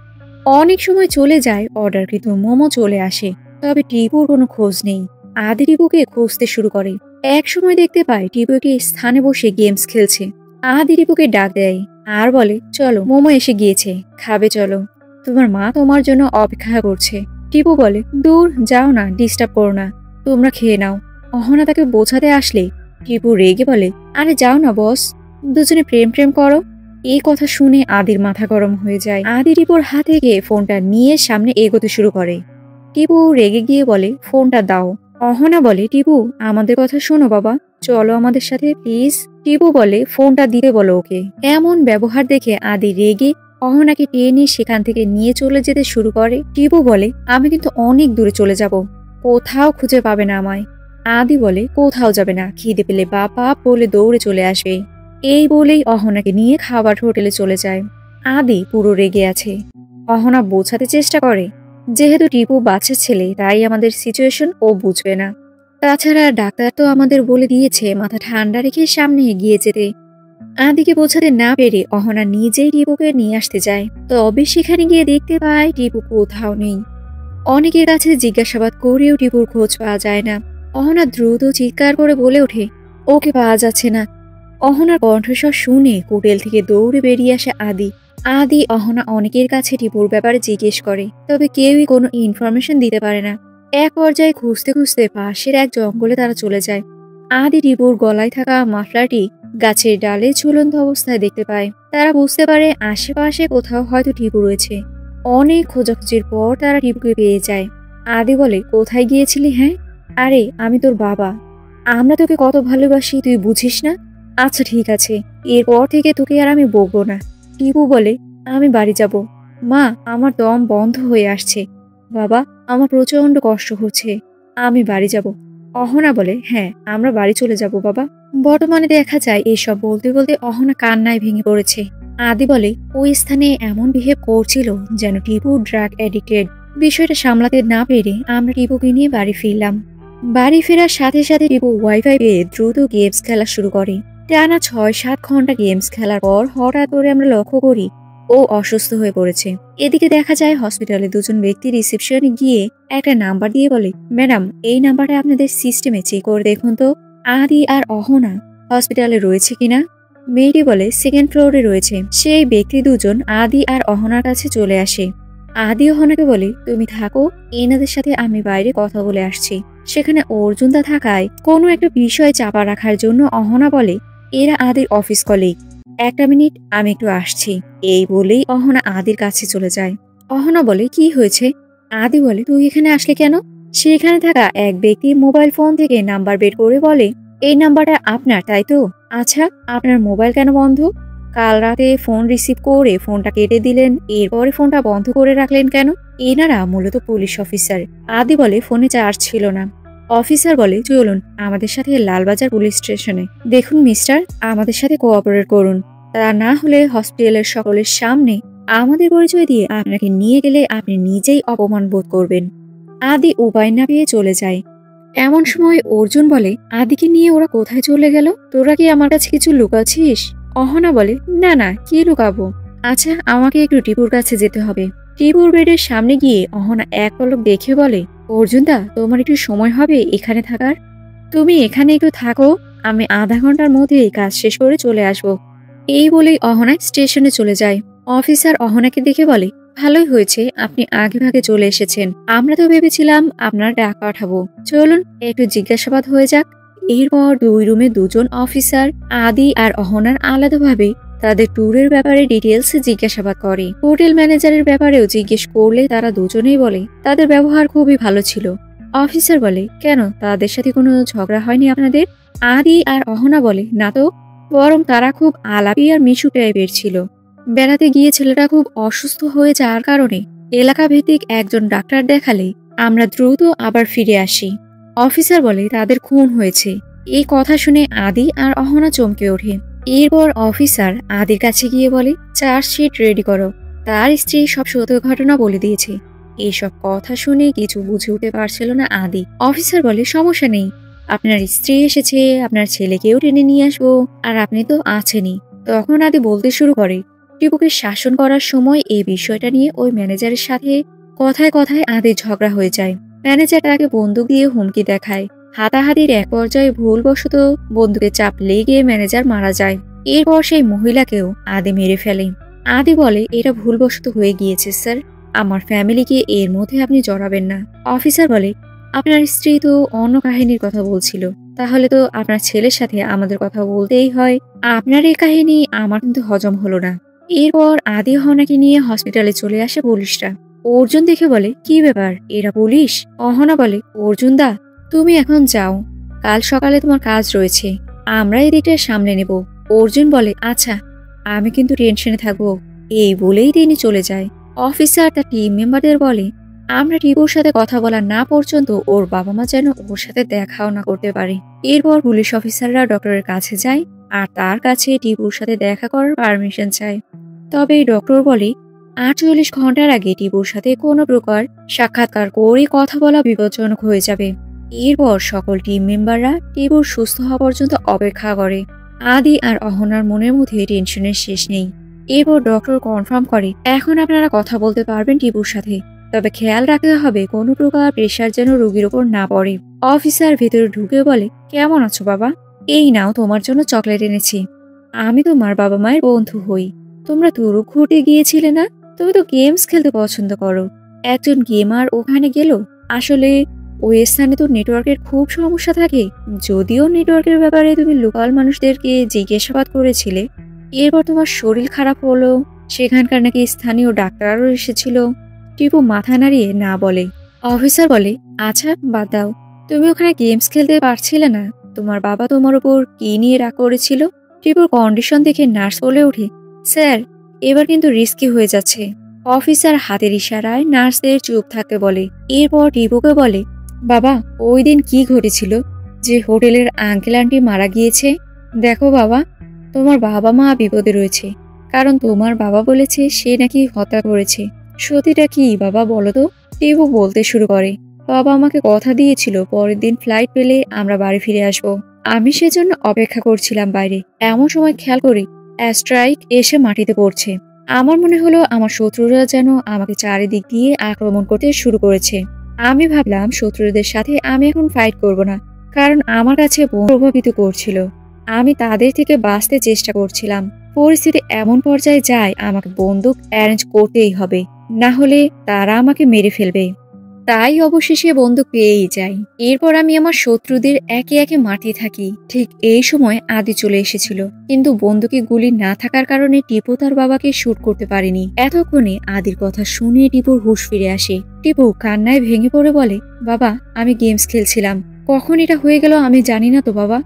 অনেক সময় চলে যায়, অর্ডারকৃত মোমো চলে আসে, তবে টিপুর কোনো খোঁজ নেই। আদি টিপুকে খুঁজতে শুরু করে। এক সময় দেখতে পায় টিপু একটি স্থানে বসে গেমস খেলছে। আদি টিপুকে ডাক দেয় আর বলে, চলো মোমো এসে গিয়েছে, খাবে চলো, তোমার মা তোমার জন্য অপেক্ষা করছে। টিপু বলে, দূর যাও না, ডিস্টার্ব করো না, তোমরা খেয়ে নাও। অহনা তাকে বোঝাতে আসলে টিপু রেগে বলে, আরে যাও না বস, দুজনে প্রেম প্রেম করো। এই কথা শুনে আদির মাথা গরম হয়ে যায়। আদি টিপুর হাত থেকে ফোনটা নিয়ে সামনে এগোতে শুরু করে। টিপু রেগে গিয়ে বলে, ফোনটা দাও। অহনা বলে, টিপু আমাদের কথা শোনো বাবা, চলো আমাদের সাথে প্লিজ। টিপু বলে, ফোনটা দিতে বলো ওকে। এমন ব্যবহার দেখে আদি রেগে অহনাকে টেনে সেখান থেকে নিয়ে চলে যেতে শুরু করে। টিপু বলে, আমি কিন্তু অনেক দূরে চলে যাব, কোথাও খুঁজে পাবে না আমায়। আদি বলে, কোথাও যাবে না, খিদে পেলে বাবা বলে দৌড়ে চলে আসবে। এই বলেই অহনাকে নিয়ে খাবার হোটেলে চলে যায়। আদি পুরো রেগে আছে। অহনা বোঝাতে চেষ্টা করে, যেহেতু টিপু বাচ্চা ছেলে তাই আমাদের সিচুয়েশন ও বুঝবে না। তাছাড়া ডাক্তার তো আমাদের বলে দিয়েছে মাথা ঠান্ডা রেখে সামনে এগিয়ে যেতে। আদিকে বোঝাতে না পেরে অহনা নিজেই টিপুকে নিয়ে আসতে যায়। তবে সেখানে গিয়ে দেখতে পায় টিপু কোথাও নেই। অনেকের কাছে জিজ্ঞাসাবাদ করেও টিপুর খোঁজ পাওয়া যায় না। অহনা দ্রুত চিৎকার করে বলে ওঠে, ওকে পাওয়া যাচ্ছে না। অহনার কণ্ঠস্বর শুনে হোটেল থেকে দৌড়ে বেরিয়ে আসে আদি। আদি অহনা অনেকের কাছে টিপুর ব্যাপারে জিজ্ঞেস করে, তবে কেউই কোনো ইনফরমেশন দিতে পারে না। এক পর্যায়ে খুঁজতে খুঁজতে পাশের এক জঙ্গলে তারা চলে যায়। আদি টিপুর গলায় থাকা মাফলারটি গাছের ডালে ঝুলন্ত অবস্থায় দেখতে পায়। তারা বুঝতে পারে আশেপাশে কোথাও হয়তো টিপু রয়েছে। অনেক খোঁজাখুঁজির পর তারা টিপুকে পেয়ে যায়। আদি বলে, কোথায় গিয়েছিলি? হ্যাঁ, আরে আমি তোর বাবা, আমরা তোকে কত ভালোবাসি তুই বুঝিস না? আচ্ছা ঠিক আছে, এরপর থেকে তোকে আর আমি বকবো না। টিপু বলে, আমি বাড়ি যাব। মা আমার দম বন্ধ হয়ে আসছে। বাবা আমার প্রচন্ড কষ্ট হচ্ছে, আমি বাড়ি যাব। অহনা বলে, হ্যাঁ আমরা বাড়ি চলে যাব বাবা। বর্তমানে দেখা যায় এসব বলতে বলতে অহনা কান্নায় ভেঙে পড়েছে। আদি বলে, ওই স্থানে এমন বিহেভ করছিল যেন টিপু ড্রাগ অ্যাডিক্টেড। বিষয়টা সামলাতে না পেরে আমরা টিপুকে নিয়ে বাড়ি ফিরলাম। বাড়ি ফেরার সাথে সাথে টিপু ওয়াইফাই পেয়ে দ্রুত গেমস খেলা শুরু করে। টানা 6-7 ঘন্টা গেমস খেলার পর হঠাৎ করে আমরা লক্ষ্য করি ও অসুস্থ হয়ে পড়েছে। এদিকে দেখা যায় হসপিটালে দুজন ব্যক্তি রিসেপশনে গিয়ে একটা নাম্বার দিয়ে বলে, ম্যাডাম এই নাম্বারটা আপনাদের সিস্টেমে চেক করে দেখুন তো আদি আর অহনা হসপিটালে রয়েছে কিনা। মেয়েটি বলে, সেকেন্ড ফ্লোরে রয়েছে। সেই ব্যক্তি দুজন আদি আর অহনার কাছে চলে আসে। আদি অহনাকে বলে, তুমি থাকো, এনাদের সাথে আমি বাইরে কথা বলে আসছি। সেখানে অর্জুনদা থাকায় কোনো একটা বিষয় চাপা রাখার জন্য অহনা বলে, এরা আদির অফিস কলিগ, একটা মিনিট আমি একটু আসছি। এই বলেই অহনা আদির কাছে চলে যায়। অহনা বলে, কি হয়েছে? আদি বলে, তুই এখানে আসলে কেন? সেখানে থাকা এক ব্যক্তি মোবাইল ফোন থেকে নাম্বার বের করে বলে, এই নাম্বারটা আপনার তাই তো? আচ্ছা আপনার মোবাইল কেন বন্ধ? কাল রাতে ফোন রিসিভ করে ফোনটা কেটে দিলেন, এরপরে ফোনটা বন্ধ করে রাখলেন কেন? এনারা মূলত পুলিশ অফিসার। আদি বলে, ফোনে চার্জ ছিল না। অফিসার বলে, চলুন আমাদের সাথে লালবাজার পুলিশ স্টেশনে। দেখুন মিস্টার, আমাদের সাথে কোঅপারেট করুন, তা না হলে হসপিটালের সকলের সামনে আমাদের পরিচয় দিয়ে আপনাকে নিয়ে গেলে আপনি নিজেই অপমান বোধ করবেন। আদি উপায় না পেয়ে চলে যায়। এমন সময় অর্জুন বলে, আদিকে নিয়ে ওরা কোথায় চলে গেল? তোরা কি আমার কাছে কিছু লুকাচ্ছিস? অহনা বলে, না না, কি লুকাবো। আচ্ছা আমাকে একটু টিপুর কাছে যেতে হবে। টিপুর বেডের সামনে গিয়ে অহনা এক পলক দেখে বলে, অর্জুনদা, তোমার একটু সময় হবে এখানে থাকার? তুমি এখানে একটু থাকো, আমি আধা ঘন্টার মধ্যে কাজ শেষ করে চলে আসব। এই বলেই অহনা স্টেশনে চলে যায়। অফিসার অহনাকে দেখে বলে, ভালোই হয়েছে আপনি আগে ভাগে চলে এসেছেন, আমরা তো ভেবেছিলাম আপনার ডাক পাঠাবো। চলুন একটু জিজ্ঞাসাবাদ হয়ে যাক। এরপর 2 রুমে 2জন অফিসার আদি আর অহনার আলাদাভাবে তাদের ট্যুরের ব্যাপারে ডিটেলস জিজ্ঞাসাবাদ করে। হোটেল ম্যানেজারের ব্যাপারেও জিজ্ঞেস করলে তারা দুজনেই বলে তাদের ব্যবহার খুবই ভালো ছিল। অফিসার বলে, কেন তাদের সাথে কোনো ঝগড়া হয়নি আপনাদের? আদি আর অহনা বলে, না তো, বরং তারা খুব আলাপি আর মিশু টাইপের ছিল। বেড়াতে গিয়ে ছেলেটা খুব অসুস্থ হয়ে যাওয়ার কারণে এলাকা ভিত্তিক একজন ডাক্তার দেখালে আমরা দ্রুত আবার ফিরে আসি। অফিসার বলে, তাদের খুন হয়েছে। এই কথা শুনে আদি আর অহনা চমকে ওঠে। এরপর অফিসার আদির কাছে গিয়ে বলে, চার্জশিট রেডি করো। তার স্ত্রী সব সত্য ঘটনা বলে দিয়েছে। এইসব কথা শুনে কিছু বুঝে উঠতে পারছিল না আদি। অফিসার বলে, সমস্যা নেই, আপনার স্ত্রী এসেছে, আপনার ছেলেকেও টেনে নিয়ে আসবো, আর আপনি তো আছেনই। তখন আদি বলতে শুরু করে, টিপুকে শাসন করার সময় এই বিষয়টা নিয়ে ওই ম্যানেজারের সাথে কথায় কথায় আদির ঝগড়া হয়ে যায়। ম্যানেজার তাকে বন্দুক দিয়ে হুমকি দেখায়। হাতাহাতির এক পর্যায়ে ভুলবশত বন্দুকে চাপ লেগে ম্যানেজার মারা যায়। এরপর সেই মহিলাকেও আদি মেরে ফেলে। আদি বলে, এটা ভুলবশত হয়ে গিয়েছে স্যার, আমার ফ্যামিলিকে এর মধ্যে আপনি জড়াবেন না। অফিসার বলে, আপনার স্ত্রী তো অন্য কাহিনীর কথা বলছিল, তাহলে তো আপনার ছেলের সাথে আমাদের কথা বলতেই হয়। আপনার এই কাহিনী আমার কিন্তু হজম হলো না। এরপর আদি অহনাকে নিয়ে হসপিটালে চলে আসে পুলিশরা। অর্জুন দেখে বলে, কি ব্যাপার, এরা পুলিশ? অহনা বলে, অর্জুন দা, তুমি এখন যাও, কাল সকালে তোমার কাজ রয়েছে, আমরা এদিকটা সামলে নেব। অর্জুন বলে, আচ্ছা, আমি কিন্তু টেনশনে থাকবো। এই বলেই তিনি চলে যায়। অফিসার তার টিম মেম্বারদের বলে, আমরা টিপুর সাথে কথা বলা না পর্যন্ত ওর বাবা মা যেন ওর সাথে দেখাও না করতে পারে। এরপর পুলিশ অফিসাররা ডক্টরের কাছে যায় আর তার কাছে টিপুর সাথে দেখা করার পারমিশন চায়। তবে ডক্টর বলে, 48 ঘন্টার আগে টিপুর সাথে কোনো প্রকার সাক্ষাৎকার করে কথা বলা বিপজ্জনক হয়ে যাবে। এরপর সকল টিম মেম্বাররা টিপুর সুস্থ হওয়া পর্যন্ত অপেক্ষা করে। আদি আর অহনার মনের মধ্যে টেনশনের শেষ নেই। এরপর ডক্টর কনফার্ম করে, এখন আপনারা কথা বলতে পারবেন টিপুর সাথে, তবে খেয়াল রাখতে হবে কোনো প্রকার প্রেশার যেন রোগীর ওপর না পড়ে। অফিসার ভেতরে ঢুকে বলে, কেমন আছো বাবা? এই নাও তোমার জন্য চকলেট এনেছি। আমি তোমার বাবা মায়ের বন্ধু হই। তোমরা তুরুক ঘুরতে গিয়েছিলে না? তুমি তো গেমস খেলতে পছন্দ করো। একজন গেমার ওখানে গেল। আসলে ওই স্থানে তো নেটওয়ার্কের খুব সমস্যা থাকে। যদিও নেটওয়ার্কের ব্যাপারে তুমি লোকাল মানুষদেরকে জিজ্ঞাসাবাদ করেছিলে, এরপর তোমার শরীর খারাপ হলো, সেখানকার নাকি স্থানীয় ডাক্তারও এসেছিল। টিপু মাথা নাড়িয়ে না বলে। অফিসার বলে, আচ্ছা বাদ দাও, তুমি ওখানে গেমস খেলতে পারছিলে না, তোমার বাবা তোমার উপর কি নিয়ে রাগ করেছিল? টিপুর কন্ডিশন দেখে নার্স বলে ওঠে, স্যার, এবার কিন্তু রিস্কি হয়ে যাচ্ছে। অফিসার হাতের ইশারায় নার্সদের চুপ থাকতে বলে। এরপর টিপুকে বলে, বাবা, ওই দিন কি ঘটেছিল যে হোটেলের আঙ্কেল আন্টি মারা গিয়েছে? দেখো বাবা, তোমার বাবা মা বিপদে রয়েছে, কারণ তোমার বাবা বলেছে সে নাকি হত্যা করেছে। সত্যিটা কি বাবা বলো তো? টিপু বলতে শুরু করে, বাবা আমাকে কথা দিয়েছিল পরের দিন ফ্লাইট পেলে আমরা বাড়ি ফিরে আসব। আমি সেজন্য অপেক্ষা করছিলাম বাইরে। এমন সময় খেয়াল করি অ্যাস্ট্রাইক এসে মাটিতে পড়ছে। আমার মনে হলো আমার শত্রুরা যেন আমাকে চারিদিক দিয়ে আক্রমণ করতে শুরু করেছে। আমি ভাবলাম শত্রুদের সাথে আমি এখন ফাইট করব না, কারণ আমার কাছে প্রভাবিত করছিল। আমি তাদের থেকে বাঁচতে চেষ্টা করছিলাম। পরিস্থিতি এমন পর্যায়ে যায় আমাকে বন্দুক অ্যারেঞ্জ করতেই হবে, না হলে তারা আমাকে মেরে ফেলবে। তাই অবশেষে বন্দুক পেয়েই যাই। এরপর আমি আমার শত্রুদের একে একে মারতে থাকি। ঠিক এই সময় আদি চলে এসেছিল, কিন্তু বন্দুকে গুলি না থাকার কারণে টিপু তার বাবাকে শুট করতে পারেনি। এতক্ষণে আদির কথা শুনে টিপুর হুঁশ ফিরে আসে। টিপু কান্নায় ভেঙে পড়ে বলে, বাবা, আমি গেমস খেলছিলাম, কখন এটা হয়ে গেল আমি জানি না তো বাবা।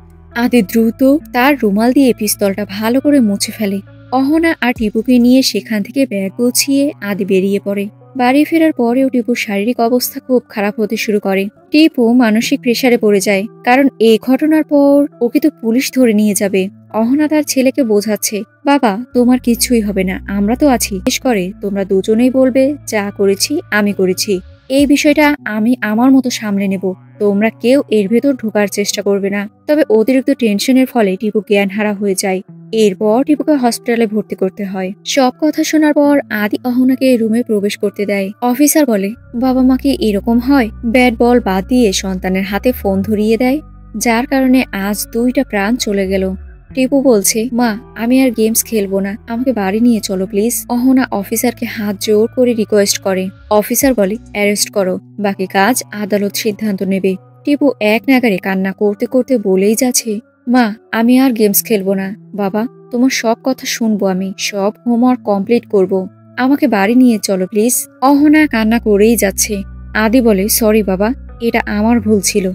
আদি দ্রুত তার রুমাল দিয়ে পিস্তলটা ভালো করে মুছে ফেলে। অহনা আর টিপুকে নিয়ে সেখান থেকে ব্যাগ গুছিয়ে আদি বেরিয়ে পড়ে। বাড়ি ফেরার পরেও টিপুর শারীরিক অবস্থা খুব খারাপ হতে শুরু করে। টিপু মানসিক প্রেসারে পড়ে যায়, কারণ এই ঘটনার পর ওকে তো পুলিশ ধরে নিয়ে যাবে। অহনা তার ছেলেকে বোঝাচ্ছে, বাবা, তোমার কিছুই হবে না, আমরা তো আছি। বিশেষ করে তোমরা দুজনেই বলবে যা করেছি আমি করেছি, এই বিষয়টা আমি আমার মতো সামলে নেব। তোমরা কেউ এর ভেতর ঢোকার চেষ্টা করবে না। তবে অতিরিক্ত টেনশনের ফলে টিপু জ্ঞানহারা হয়ে যায়। এরপর টিপুকে হসপিটালে ভর্তি করতে হয়। সব কথা শোনার পর আদি অহনাকে রুমে প্রবেশ করতে দেয়। অফিসার বলে, বাবা মা কি এরকম হয়? ব্যাট বল বাদ দিয়ে সন্তানের হাতে ফোন ধরিয়ে দেয়, যার কারণে আজ 2টা প্রাণ চলে গেল। টিপু বলছে, মা আমি আর গেমস খেলবো না, আমাকে বাড়ি নিয়ে চলো প্লিজ। অহনা অফিসারকে হাত জোর করে রিকোয়েস্ট করে। অফিসার বলে, অ্যারেস্ট করো, বাকি কাজ আদালত সিদ্ধান্ত নেবে। টিপু এক নাগারে কান্না করতে করতে বলেই যাচ্ছে, মা আমি আর গেমস খেলবো না, বাবা তোমার সব কথা শুনবো, আমি সব হোমওয়ার্ক কমপ্লিট করব, আমাকে বাড়ি নিয়ে চলো প্লিজ। অহনা কান্না করেই যাচ্ছে। আদি বলে, সরি বাবা, এটা আমার ভুল ছিল।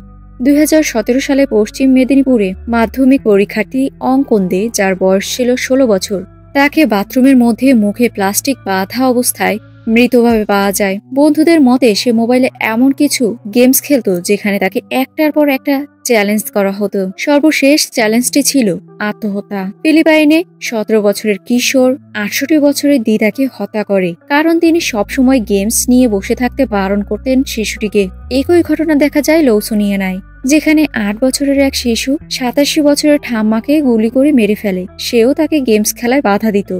2017 সালে পশ্চিম মেদিনীপুরে মাধ্যমিক পরীক্ষার্থী অঙ্কন দে, যার বয়স ছিল 16 বছর, তাকে বাথরুমের মধ্যে মুখে প্লাস্টিক বাঁধা অবস্থায় মৃতভাবে পাওয়া যায়। বন্ধুদের মতে সে মোবাইলে এমন কিছু গেমস খেলতো যেখানে তাকে একটার পর একটা চ্যালেঞ্জ করা হতো। সর্বশেষ চ্যালেঞ্জটি ছিল আত্মহত্যা। ফিলিপাইনে 17 বছরের কিশোর 68 বছরের দিদাকে হত্যা করে, কারণ তিনি সবসময় গেমস নিয়ে বসে থাকতে বারণ করতেন শিশুটিকে। একই ঘটনা দেখা যায় লৌসুনিয়ানায়, যেখানে 8 বছরের এক শিশু 87 বছরের ঠাম্মাকে গুলি করে মেরে ফেলে, সেও তাকে গেমস খেলায় বাধা দিত।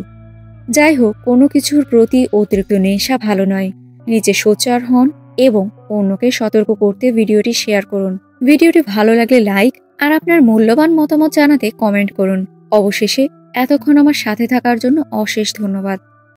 যাই হোক, কোনো কিছুর প্রতি অতিরিক্ত নেশা ভালো নয়। নিজে সোচ্চার হন এবং অন্যকে সতর্ক করতে ভিডিওটি শেয়ার করুন। ভিডিওটি ভালো লাগলে লাইক আর আপনার মূল্যবান মতামত জানাতে কমেন্ট করুন। অবশেষে এতক্ষণ আমার সাথে থাকার জন্য অশেষ ধন্যবাদ।